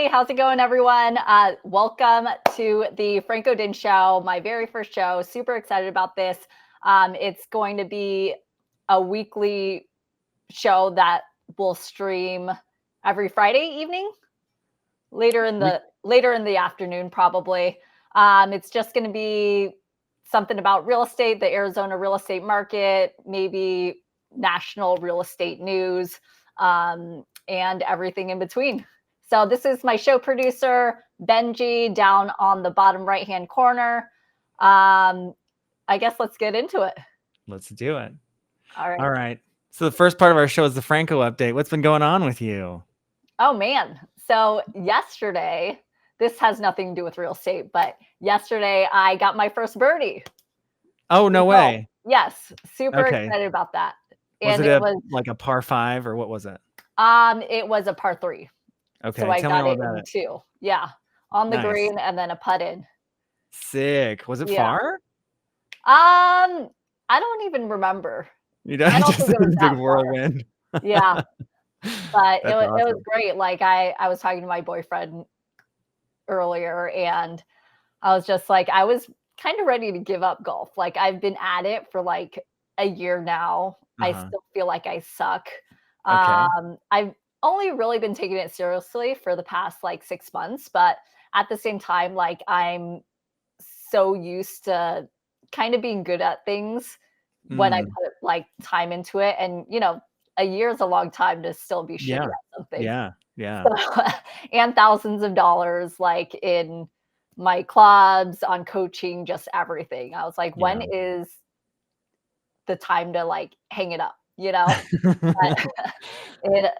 Hey, how's it going, everyone? Welcome to the Franco Dinh show, my very first show. Super excited about this. It's going to be a weekly show that will stream every Friday evening, later in the afternoon, probably. It's just going to be something about real estate, the Arizona real estate market, maybe national real estate news, and everything in between. So this is my show producer, Benji, down on the bottom right-hand corner. I guess let's get into it. Let's do it. All right. All right. So the first part of our show is the Franco update. What's been going on with you? Oh, man. So yesterday, this has nothing to do with real estate, but yesterday I got my first birdie. Oh, no way. Yes. Super Okay. excited about that. Was And it like a par 5 or what was it? It was a par 3. Okay. So I Tell me got all it about in it. 2. Yeah. On the Nice. green and then a putt in. Sick. Was it Yeah. far? I don't even remember. You know, I don't just think it was a that big whirlwind. Yeah. But it That's was awesome. great. Like I was talking to my boyfriend earlier and I was just like, I was kind of ready to give up golf. Like I've been at it for like a year now. I still feel like I suck. Okay. I've only really been taking it seriously for the past like 6 months, but at the same time, like I'm so used to kind of being good at things when I put like time into it. And you know, a year is a long time to still be shitty at something. Yeah. Yeah. So, and thousands of dollars like in my clubs, on coaching, just everything. I was like, when is the time to like hang it up, you know? But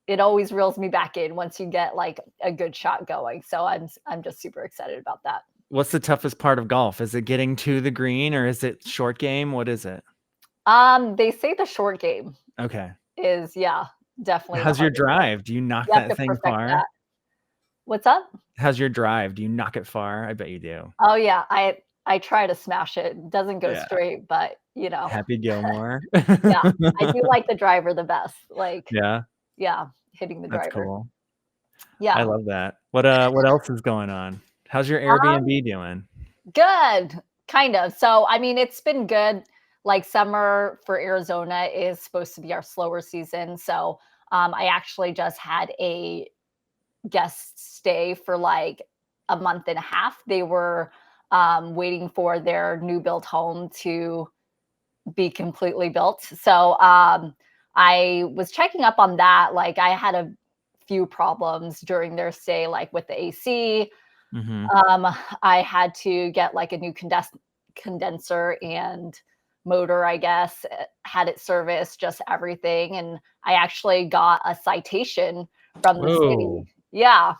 it always reels me back in once you get like a good shot going. So I'm just super excited about that. What's the toughest part of golf? Is it getting to the green or is it short game? What is it? They say the short game Okay. is definitely How's the your hardest part. drive? Do you knock You have that to thing perfect far? that. What's up? How's your drive? Do you knock it far? I bet you do. Oh yeah, I try to smash it. It doesn't go straight, but you know. Happy Gilmore. Yeah, I do like the driver the best. Like Yeah, hitting the that's driver. cool. Yeah. I love that. What else is going on? How's your Airbnb doing? Good, kind of. So, I mean, it's been good. Like summer for Arizona is supposed to be our slower season. So, I actually just had a guest stay for like a month and a half. They were waiting for their new built home to be completely built. So, I was checking up on that. Like, I had a few problems during their stay, like with the AC. I had to get like a new condenser and motor, I guess, had it serviced, just everything. And I actually got a citation from the city. Yeah.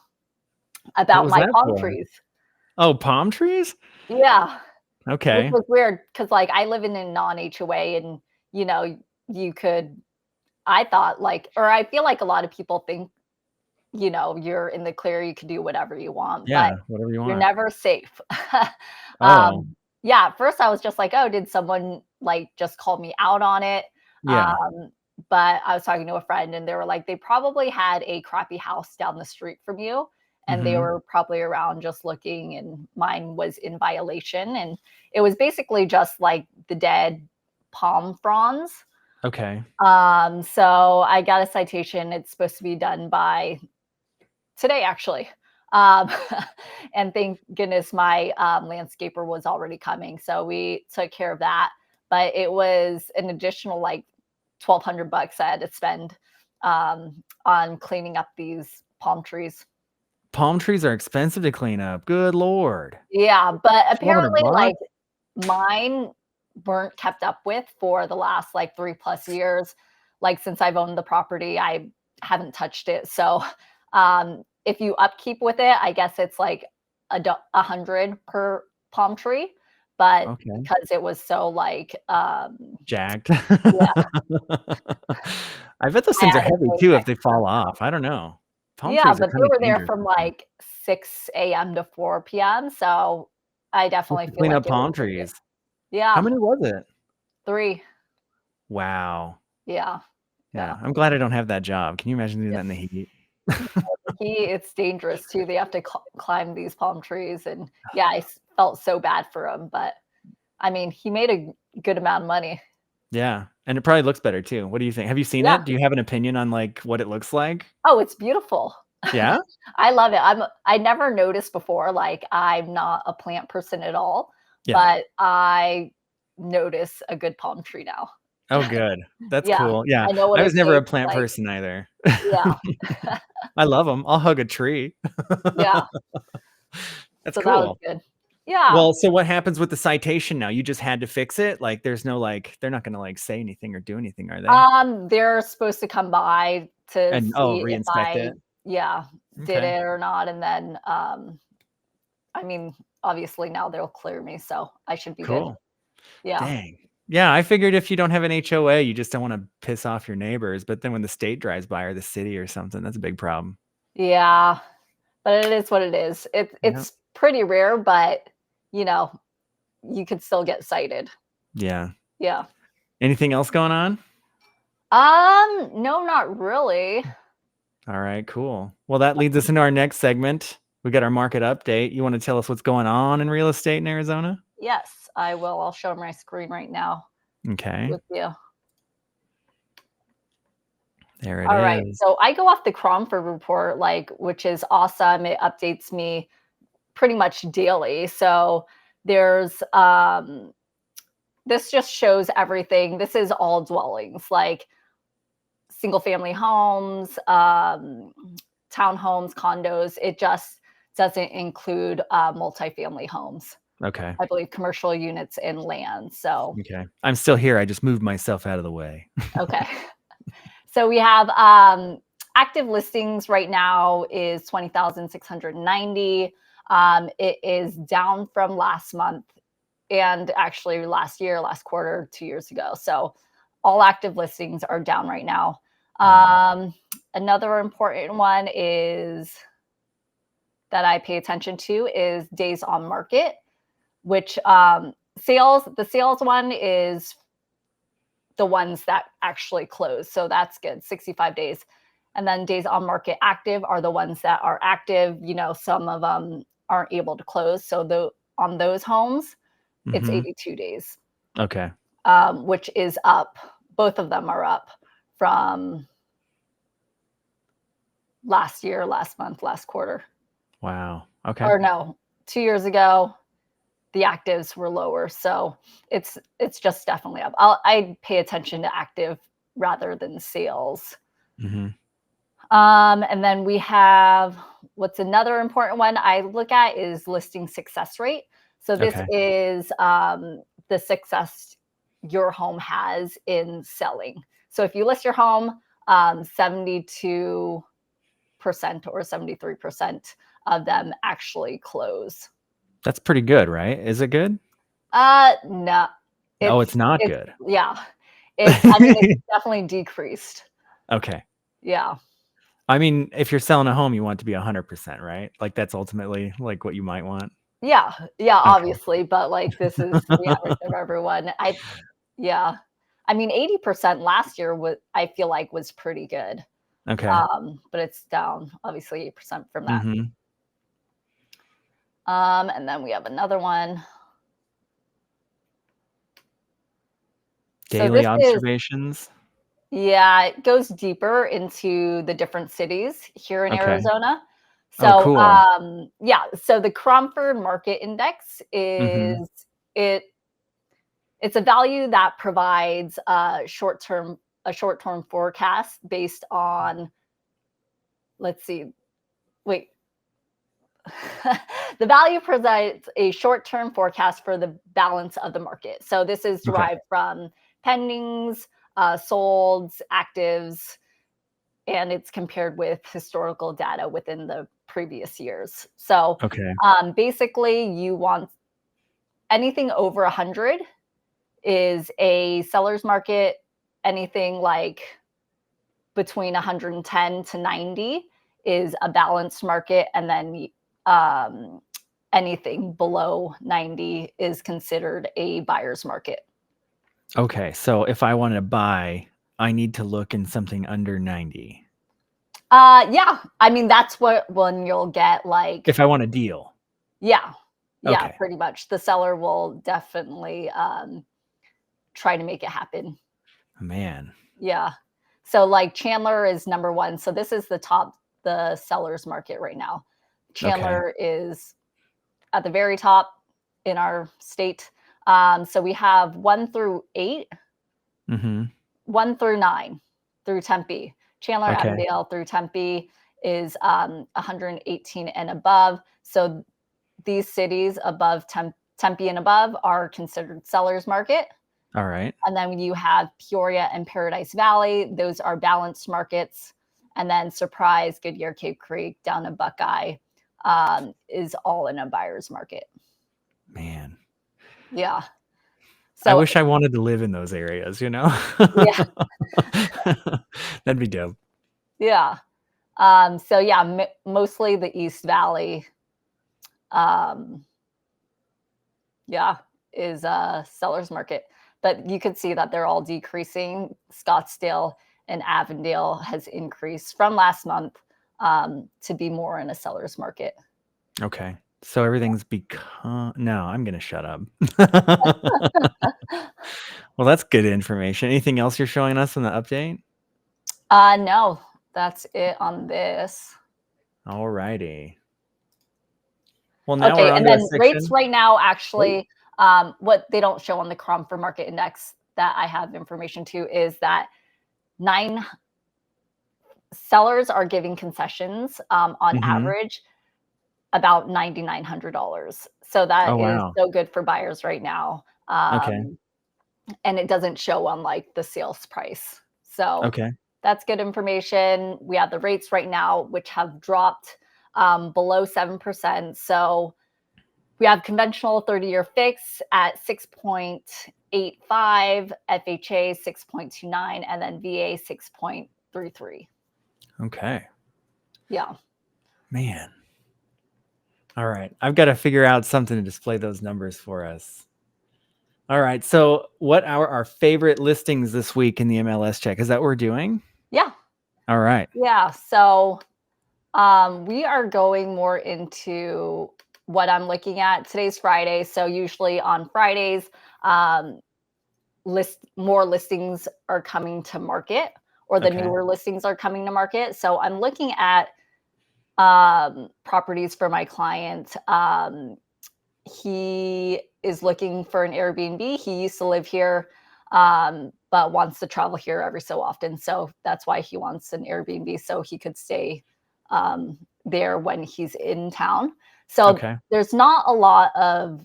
What About was my that palm for? trees. Oh, palm trees? Yeah. Which Okay. was weird because like I live in a non-HOA and you know, you could I thought like or I feel like a lot of people think, you know, you're in the clear, you can do whatever you want, but Yeah, whatever you you're want. never safe. Oh, Yeah, at first I was just like, "Oh, did someone, like, just call me out on it?" yeah. But I was talking to a friend and they were like, "They probably had a crappy house down the street from you, and they Mhm. were probably around just looking, and mine was in violation." And it was basically just, like, the dead palm fronds. Okay. So I got a citation. It's supposed to be done by today, actually. Um, and thank goodness my landscaper was already coming. So we took care of that. But it was an additional like $1,200 I had to spend on cleaning up these palm trees. Palm trees are expensive to clean up. Good Lord. Yeah, but 1,200 apparently, like bucks? mine weren't kept up with for the last like 3+ years. Like since I've owned the property, I haven't touched it. So if you upkeep with it, I guess it's like 100 per palm tree. But Okay. because it was so like Jacked. yeah, I bet those I things are had to heavy pay too if they extra. fall off. I don't know. Palm Yeah, trees are but they kinda were there dangerous from looking. like 6 a.m. to 4 p.m. So I Just definitely to feel clean like up it was palm worth it. trees. How Yeah, many was it? 3. Wow. Yeah. Yeah, Yeah. I'm glad I don't have that job. Can you imagine doing that in the Yes. heat? it's dangerous too. They have to climb these palm trees, and yeah, felt so bad for him. But I mean, he made a good amount of money. Yeah, and it probably looks better too. What do you think? Have you seen Yeah. it? Do you have an opinion on, like, what it looks like? Oh, it's beautiful. Yeah? I love it. I never noticed before. Like I'm not a plant person at all, Yeah. but I notice a good palm tree now. Oh, good. That's Yeah, cool. Yeah, I know what I it was never a tastes plant like. person either. Yeah, I love them. 'em. I'll hug a tree. yeah. That's So that was cool. good. Yeah. Well, so what happens with the citation now? You just had to fix it? Like, there's no, like they're not gonna, like, say anything or do anything, are they? They're supposed to come by to And oh, see if reinspect I, it? yeah, did Okay, it or not, and then, I mean, obviously now they'll clear me, so I should be good. cool. Yeah. Dang. Yeah, I figured if you don't have an HOA, you just don't wanna piss off your neighbors, but then when the state drives by or the city or something, that's a big problem. Yeah, but it is what it is. Yep. It's pretty rare, but, you know, you could still get cited. Yeah. Yeah. Anything else going on? No, not really. Alright, cool. Well, that leads us into our next segment. We got our market update. You wanna tell us what's going on in real estate in Arizona? Yes, I will. I'll show my screen right now Okay. with you. There it All right. is. So I go off the Cromford report, like, which is awesome. It updates me pretty much daily. So there's this just shows everything. This is all dwellings, like single family homes, townhomes, condos. It just doesn't include multifamily homes. Okay. I believe commercial units and land. So Okay. I'm still here. I just moved myself out of the way. okay. So we have active listings right now is 20,690. It is down from last month and actually last year, last quarter, 2 years ago. So all active listings are down right now. Wow. Another important one is that I pay attention to is days on market, which the sales one is the ones that actually close. So that's good, 65 days. And then days on market active are the ones that are active. You know, some of them aren't able to close. So on those homes, it's Mhm. 82 days, Okay. which is up. Both of them are up from last year, last month, last quarter. Wow. Okay. Or no, 2 years ago, the actives were lower. So it's just definitely up. I pay attention to active rather than sales. Mhm. And then we have what's another important one I look at is listing success rate. So this Okay. is the success your home has in selling. So if you list your home, 72% or 73% of them actually close. That's pretty good, right? Is it good? No, Oh, it's not it's good. yeah, I mean, it's definitely decreased. Okay. Yeah. I mean, if you're selling a home, you want it to be 100%, right? Like, that's ultimately, like, what you might want? Yeah, yeah, Okay. obviously, but, like, this is the average of everyone. Yeah. I mean, 80% last year I feel like was pretty good, Okay. but it's down obviously 8% from that. Mhm. And then we have another one. So Daily this is observations? yeah, it goes deeper into the different cities here in Okay. Arizona. Oh, So, cool. yeah, so the Cromford Market Index Mhm. is it it's a value that provides a short-term forecast based on, let's see, wait. The value provides a short-term forecast for the balance of the market. So this is Okay. derived from pendings, solds, actives, and it's compared with historical data within the previous years. So Okay. basically, you want anything over 100 is a seller's market. Anything like between 110 to 90 is a balanced market, and then um, anything below 90 is considered a buyer's market. Okay, so if I wanna buy, I need to look in something under 90. Yeah. I mean, that's what when you'll get like, If I want a deal. yeah, yeah, Okay. pretty much. The seller will definitely try to make it happen. Man. Yeah. So like Chandler is number one. So this is the seller's market right now. Okay. Chandler is at the very top in our state. So we have 1 through 8, Mhm. 1 through 9 through Tempe. Chandler, Okay. Avondale through Tempe is 118 and above. So these cities above Tempe and above are considered sellers market. All right. And then when you have Peoria and Paradise Valley, those are balanced markets. And then Surprise, Goodyear, Cape Creek, down to Buckeye is all in a buyer's market. Man. Yeah. I So wish I wanted to live in those areas, you know? yeah, That'd be dope. yeah. So yeah, mostly the East Valley. Um, yeah, is a seller's market. But you could see that they're all decreasing. Scottsdale and Avondale has increased from last month to be more in a seller's market. Okay. So everything's become no, I'm gonna shut up. Well, that's good information. Anything else you're showing us in the update? No, that's it on this. All righty. Well, now we're Okay, on and to a then rates section. right now Oh, actually, what they don't show on the Cromford Market Index that I have information to is that 9 sellers are giving concessions on mhm. average about $9,900. So Oh, that is wow. so good for buyers right now. Okay. And it doesn't show on like the sales price. So Okay. that's good information. We have the rates right now, which have dropped below 7%. So we have conventional 30-year fix at 6.85, FHA 6.29, and then VA 6.33. Okay. Yeah. Man. All right. I've gotta figure out something to display those numbers for us. All right. So, what are our favorite listings this week in the MLS check? Is that what we're doing? Yeah. All right. Yeah. So we are going more into what I'm looking at. Today's Friday. So usually on Fridays, um, more listings are coming to market or the Okay. newer listings are coming to market. So I'm looking at properties for my client. He is looking for an Airbnb. He used to live here, but wants to travel here every so often. So that's why he wants an Airbnb so he could stay there when he's in town. So Okay. there's not a lot of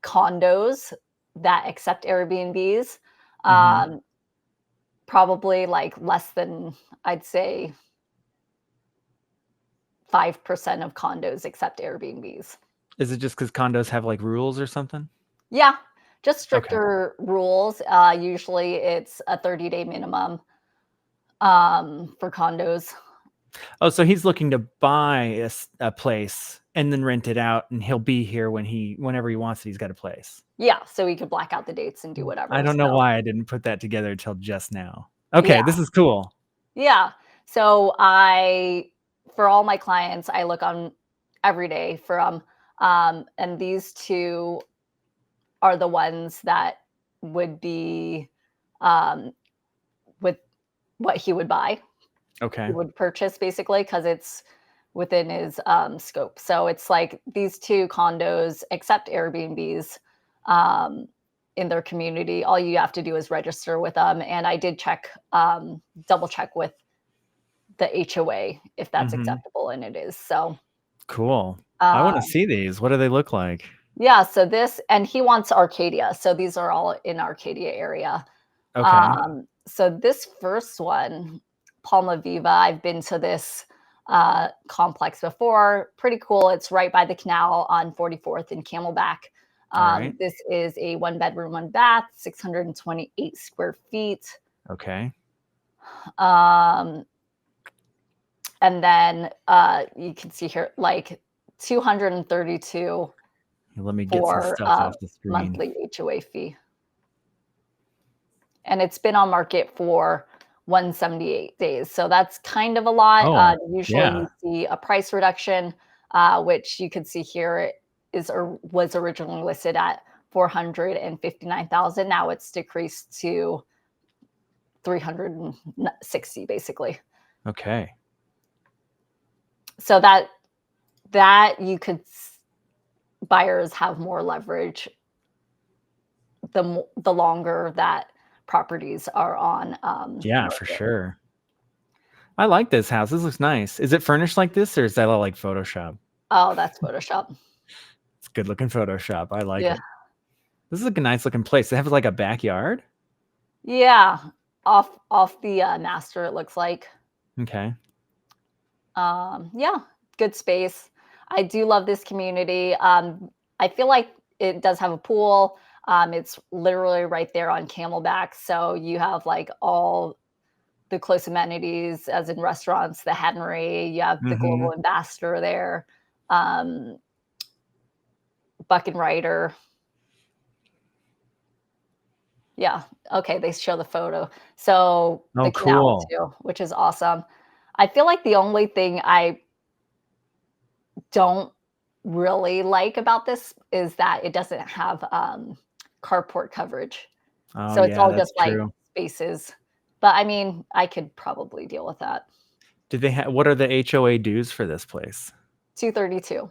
condos that accept Airbnbs. Mhm. Um, Probably like less than, I'd say, 5% of condos accept Airbnbs. Is it just because condos have, like, rules or something? Yeah, just Okay. stricter rules. Usually it's a 30-day minimum for condos. Oh, so he's looking to buy a place and then rent it out, and he'll be here whenever he wants it, he's got a place. Yeah, so we could black out the dates and do I whatever. don't know So, why I didn't put that together till just now. yeah, Okay, this is cool. yeah. So for all my clients, I look on every day for and these two are the ones that would be um, with what he would buy. He Okay. would purchase basically because it's within his scope. So it's like these two condos accept Airbnbs um, in their community. All you have to do is register with them. And I did double check with the HOA if that's Mhm. acceptable, and it is. So Cool. I uh, wanna see these. What do they look like? yeah, so this, and he wants Arcadia. So these are all in Arcadia area. Okay. So this first one, Palma Viva, I've been to this complex before. Pretty cool. It's right by the canal on 44th and Camelback. Alright. This is a 1 bedroom, 1 bath, 628 square feet. Okay. Um, and then you can see here like 232 Let me get some for stuff off the screen. monthly HOA fee. And it's been on market for 178 days. So that's kind of a lot. Oh, Usually yeah. you see a price reduction, which you could see here it is or was originally listed at 459,000. Now it's decreased to 360 basically. Okay. So that you could buyers have more leverage the longer that properties are on Yeah, for market. sure. I like this house. This looks nice. Is it furnished like this, or is that all like Photoshop? Oh, that's Photoshop. It's good looking Photoshop. I like Yeah. it. This is like a nice looking place. They have like a backyard. Yeah. Off the master, it looks like. Okay. Yeah, good space. I do love this community. I feel like it does have a pool. It's literally right there on Camelback. So you have like all the close amenities, as in restaurants, the Henry, you have the Mm-hmm. Global Ambassador there, um, Buck and Ryder. Yeah. Okay. They show the photo. So Oh, the canal cool. too, which is awesome. I feel like the only thing I don't really like about this is that it doesn't have carport coverage. Oh, So it's yeah, all that's just like true. spaces. But I mean, I could probably deal with that. Did they have what are the HOA dues for this place? 232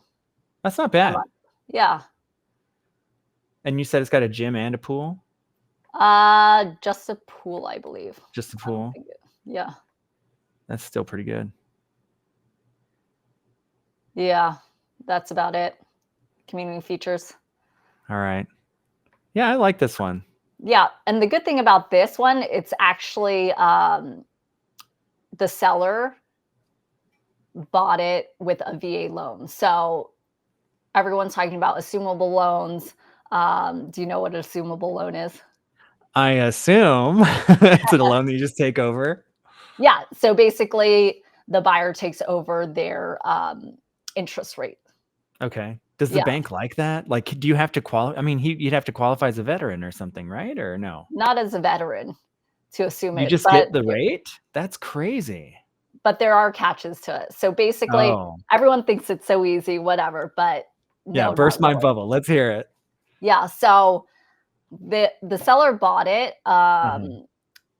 That's not per bad. month. Yeah. And you said it's got a gym and a pool? Just a pool, I believe. Just a I don't pool? think it. Yeah. That's still pretty good. Yeah. That's about it. Community features. All right. Yeah, I like this one. Yeah. And the good thing about this one, it's actually the seller bought it with a VA loan. So everyone's talking about assumable loans. Do you know what an assumable loan is? I assume it's a loan that you just take over. Yeah. So basically, the buyer takes over their interest rate. Okay. Does the Yeah. bank like that? Like, do you have to qualify? I mean, you'd have to qualify as a veteran or something, right? Or no? Not as a veteran to assume You it, just get the rate? That's crazy. but there are catches to it. So basically, Oh, everyone thinks it's so easy, whatever, but yeah. no, not Burst my really. bubble. Let's hear it. Yeah. So the seller bought it, Hmm.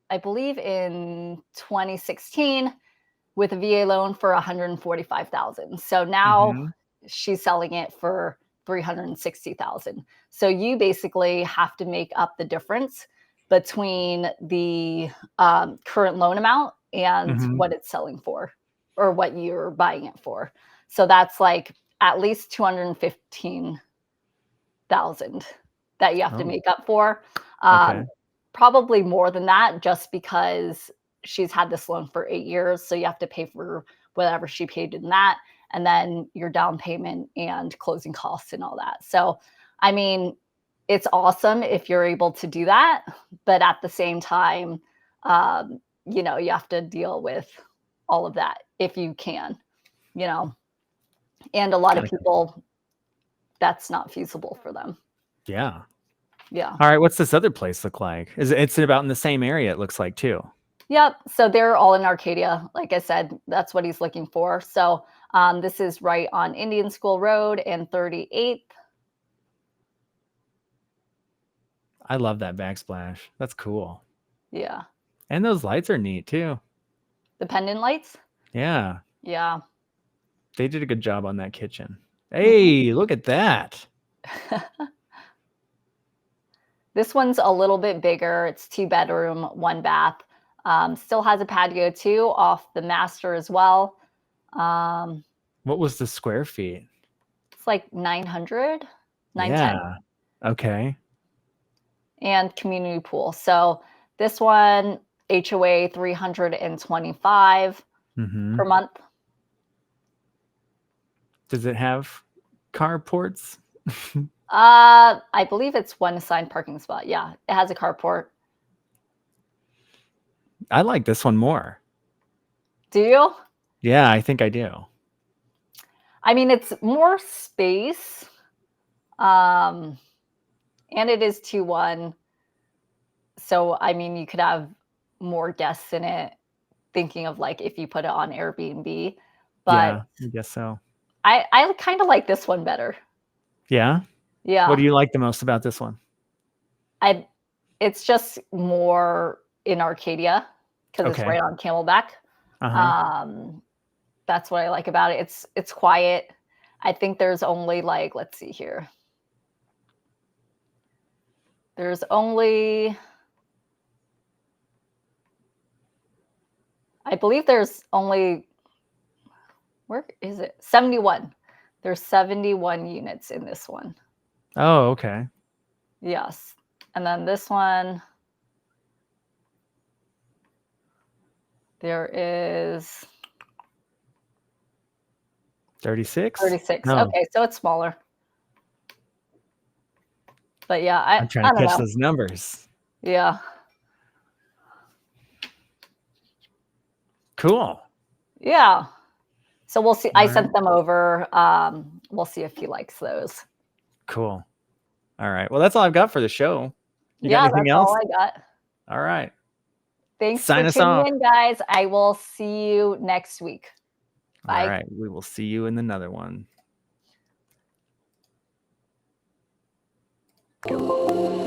I believe in 2016 with a VA loan for 145,000. So now Hmm. she's selling it for 360,000. So you basically have to make up the difference between the current loan amount and Hmm. what it's selling for or what you're buying it for. So that's like at least 215,000 that you have to Oh, make up for. okay. Probably more than that, just because she's had this loan for 8 years. So you have to pay for whatever she paid in that, and then your down payment and closing costs and all that. So, I mean, it's awesome if you're able to do that. But at the same time, you have to deal with all of that if you can, you know, and a lot of Gotta, people, that's not feasible for them. yeah. Yeah. All right. What's this other place look like? It's about in the same area, it looks like too. Yep. So they're all in Arcadia. Like I said, that's what he's looking for. So this is right on Indian School Road and 38th. I love that backsplash. That's cool. Yeah. And those lights are neat too. The pendant lights. Yeah. Yeah. They did a good job on that kitchen. Mhm. Hey, look at that. This one's a little bit bigger. It's 2 bedroom, 1 bath. Still has a patio too off the master as well. Um, What was the square feet? it's like 900, 910, Yeah. Okay. and community pool. So this one, HOA 325 Hmm. per month. Does it have carports? I believe it's one assigned parking spot. Yeah, it has a carport. I like this one more. Do you? Yeah, I think I do. I mean, it's more space, and it is 2-1. So I mean, you could have more guests in it, thinking of like if you put it on Airbnb. But Yeah, I guess so. I kind of like this one better. Yeah. What Yeah. do you like the most about this one? I it's just more in Arcadia because it's Okay. right on Camelback. Uh-huh. Um, that's what I like about it. It's quiet. I think there's only like, let's see here. There's only, I believe there's only, where is it? 71. There's 71 units in this one. Oh, okay. Yes. And then this one, there is 36? 36. No, Okay, so it's smaller. But yeah, I'm trying I to don't catch know. those numbers. Yeah. Cool. Yeah. So we'll see. All I right. sent them over. We'll see if he likes those. Cool. All right. Well, that's all I've got for the show. You got Yeah, anything that's all else? I got. All right. Thanks for Sign us tuning off. in, guys. I will see you next week. All Bye. right. We will see you in another one. Go.